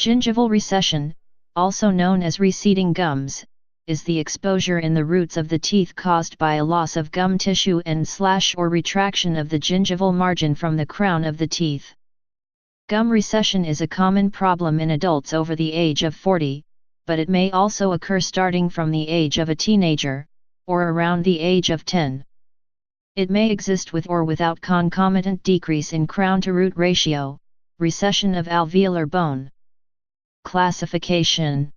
Gingival recession, also known as receding gums, is the exposure in the roots of the teeth caused by a loss of gum tissue and/or retraction of the gingival margin from the crown of the teeth. Gum recession is a common problem in adults over the age of 40, but it may also occur starting from the age of a teenager, or around the age of 10. It may exist with or without concomitant decrease in crown-to-root ratio, recession of alveolar bone. Classification.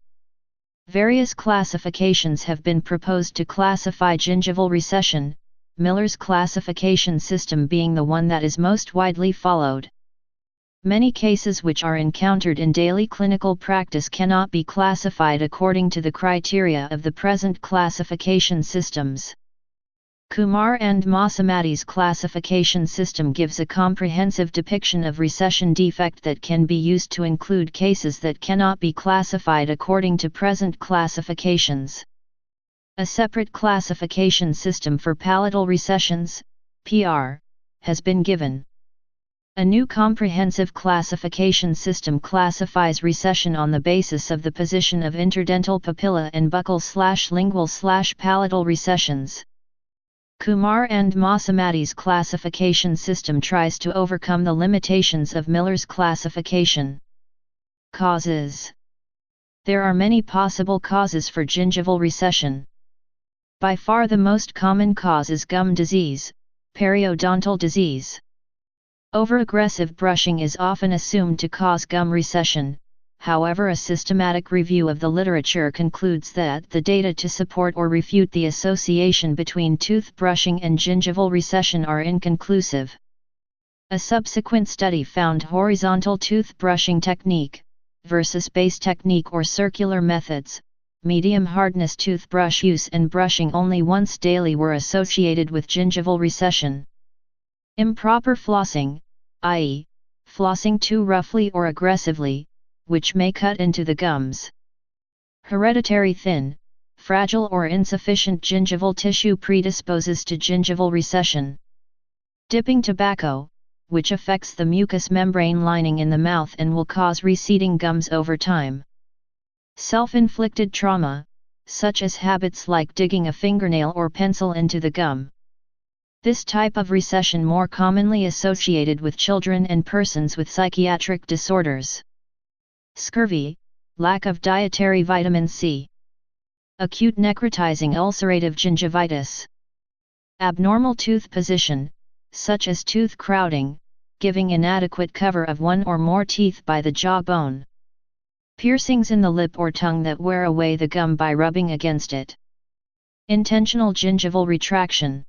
Various classifications have been proposed to classify gingival recession, Miller's classification system being the one that is most widely followed. Many cases which are encountered in daily clinical practice cannot be classified according to the criteria of the present classification systems. Kumar and Masamati's classification system gives a comprehensive depiction of recession defect that can be used to include cases that cannot be classified according to present classifications. A separate classification system for palatal recessions, PR, has been given. A new comprehensive classification system classifies recession on the basis of the position of interdental papilla and buccal/lingual/palatal recessions. Kumar and Masamati's classification system tries to overcome the limitations of Miller's classification. Causes. There are many possible causes for gingival recession. By far the most common cause is gum disease, periodontal disease. Overaggressive brushing is often assumed to cause gum recession. However, a systematic review of the literature concludes that the data to support or refute the association between tooth brushing and gingival recession are inconclusive. A subsequent study found horizontal tooth brushing technique versus base technique or circular methods, medium hardness toothbrush use and brushing only once daily were associated with gingival recession. Improper flossing, i.e., flossing too roughly or aggressively, which may cut into the gums. Hereditary thin, fragile or insufficient gingival tissue predisposes to gingival recession. Dipping tobacco, which affects the mucous membrane lining in the mouth and will cause receding gums over time. Self-inflicted trauma, such as habits like digging a fingernail or pencil into the gum. This type of recession more commonly associated with children and persons with psychiatric disorders. Scurvy, lack of dietary vitamin C. Acute necrotizing ulcerative gingivitis. Abnormal tooth position, such as tooth crowding, giving inadequate cover of one or more teeth by the jawbone. Piercings in the lip or tongue that wear away the gum by rubbing against it. Intentional gingival retraction.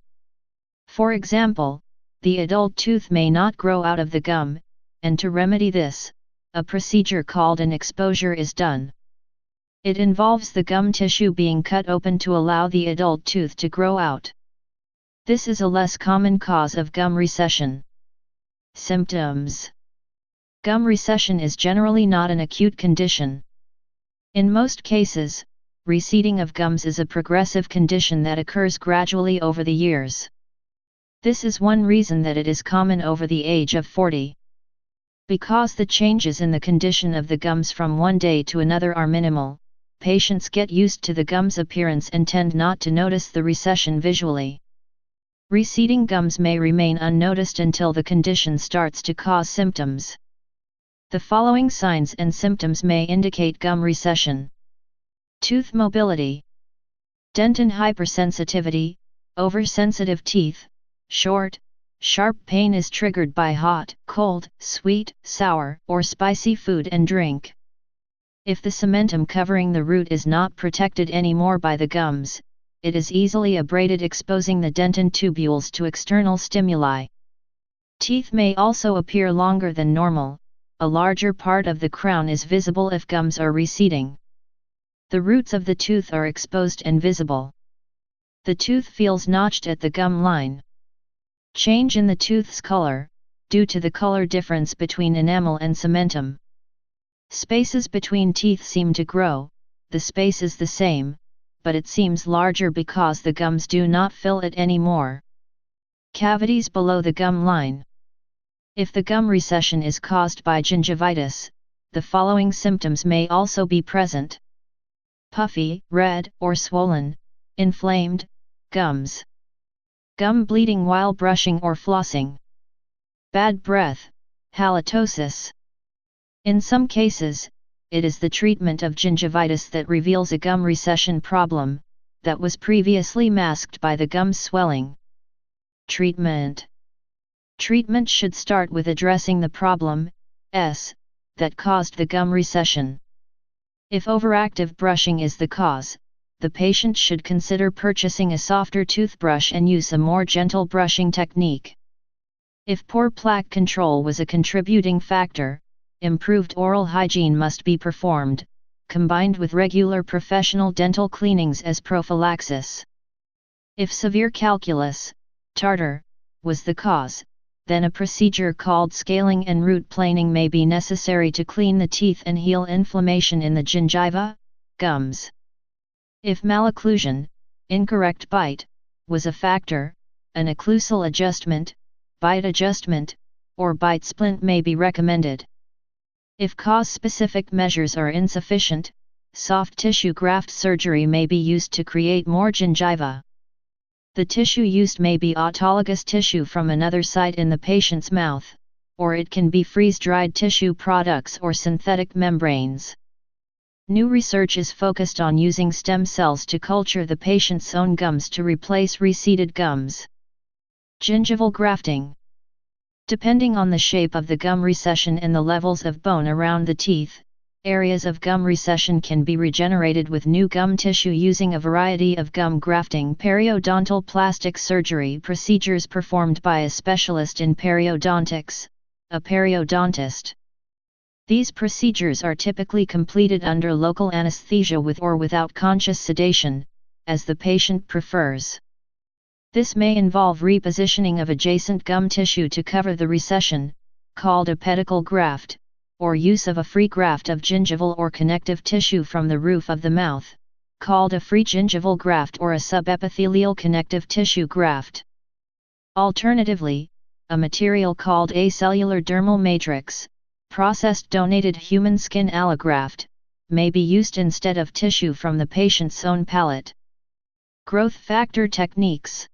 For example, the adult tooth may not grow out of the gum, and to remedy this, a procedure called an exposure is done. It involves the gum tissue being cut open to allow the adult tooth to grow out. This is a less common cause of gum recession. Symptoms. Gum recession is generally not an acute condition. In most cases, receding of gums is a progressive condition that occurs gradually over the years. This is one reason that it is common over the age of 40. Because the changes in the condition of the gums from one day to another are minimal, patients get used to the gum's appearance and tend not to notice the recession visually. Receding gums may remain unnoticed until the condition starts to cause symptoms. The following signs and symptoms may indicate gum recession. Tooth mobility. Dentin hypersensitivity, oversensitive teeth, short, sharp pain is triggered by hot, cold, sweet, sour, or spicy food and drink. If the cementum covering the root is not protected anymore by the gums, it is easily abraded, exposing the dentin tubules to external stimuli. Teeth may also appear longer than normal. A larger part of the crown is visible if gums are receding. The roots of the tooth are exposed and visible. The tooth feels notched at the gum line. Change in the tooth's color, due to the color difference between enamel and cementum. Spaces between teeth seem to grow, the space is the same, but it seems larger because the gums do not fill it anymore. Cavities below the gum line. If the gum recession is caused by gingivitis, the following symptoms may also be present: puffy, red, or swollen, inflamed gums, gum bleeding while brushing or flossing, bad breath, halitosis. In some cases, it is the treatment of gingivitis that reveals a gum recession problem that was previously masked by the gum swelling. Treatment. Treatment should start with addressing the problem that caused the gum recession. If overactive brushing is the cause, the patient should consider purchasing a softer toothbrush and use a more gentle brushing technique. If poor plaque control was a contributing factor, improved oral hygiene must be performed, combined with regular professional dental cleanings as prophylaxis. If severe calculus, tartar, was the cause, then a procedure called scaling and root planing may be necessary to clean the teeth and heal inflammation in the gingiva, gums. If malocclusion, incorrect bite, was a factor, an occlusal adjustment, bite adjustment, or bite splint may be recommended. If cause-specific measures are insufficient, soft tissue graft surgery may be used to create more gingiva. The tissue used may be autologous tissue from another site in the patient's mouth, or it can be freeze-dried tissue products or synthetic membranes. New research is focused on using stem cells to culture the patient's own gums to replace reseeded gums. Gingival grafting. Depending on the shape of the gum recession and the levels of bone around the teeth, areas of gum recession can be regenerated with new gum tissue using a variety of gum grafting periodontal plastic surgery procedures performed by a specialist in periodontics, a periodontist. These procedures are typically completed under local anesthesia with or without conscious sedation, as the patient prefers. This may involve repositioning of adjacent gum tissue to cover the recession, called a pedicle graft, or use of a free graft of gingival or connective tissue from the roof of the mouth, called a free gingival graft or a subepithelial connective tissue graft. Alternatively, a material called acellular dermal matrix, processed donated human skin allograft, may be used instead of tissue from the patient's own palate. Growth factor techniques.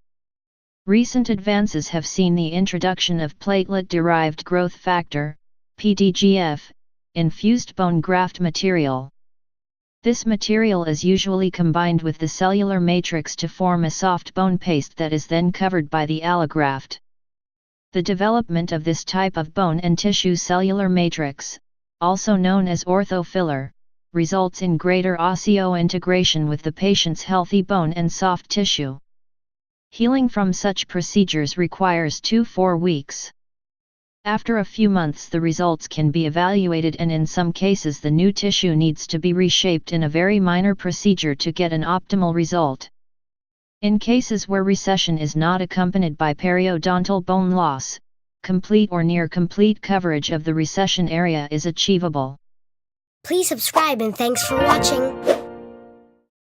Recent advances have seen the introduction of platelet-derived growth factor, PDGF, infused bone graft material. This material is usually combined with the cellular matrix to form a soft bone paste that is then covered by the allograft. The development of this type of bone and tissue cellular matrix, also known as orthofiller, results in greater osseointegration with the patient's healthy bone and soft tissue. Healing from such procedures requires 2-4 weeks. After a few months the results can be evaluated, and in some cases the new tissue needs to be reshaped in a very minor procedure to get an optimal result. In cases where recession is not accompanied by periodontal bone loss, complete or near complete coverage of the recession area is achievable. Please subscribe and thanks for watching.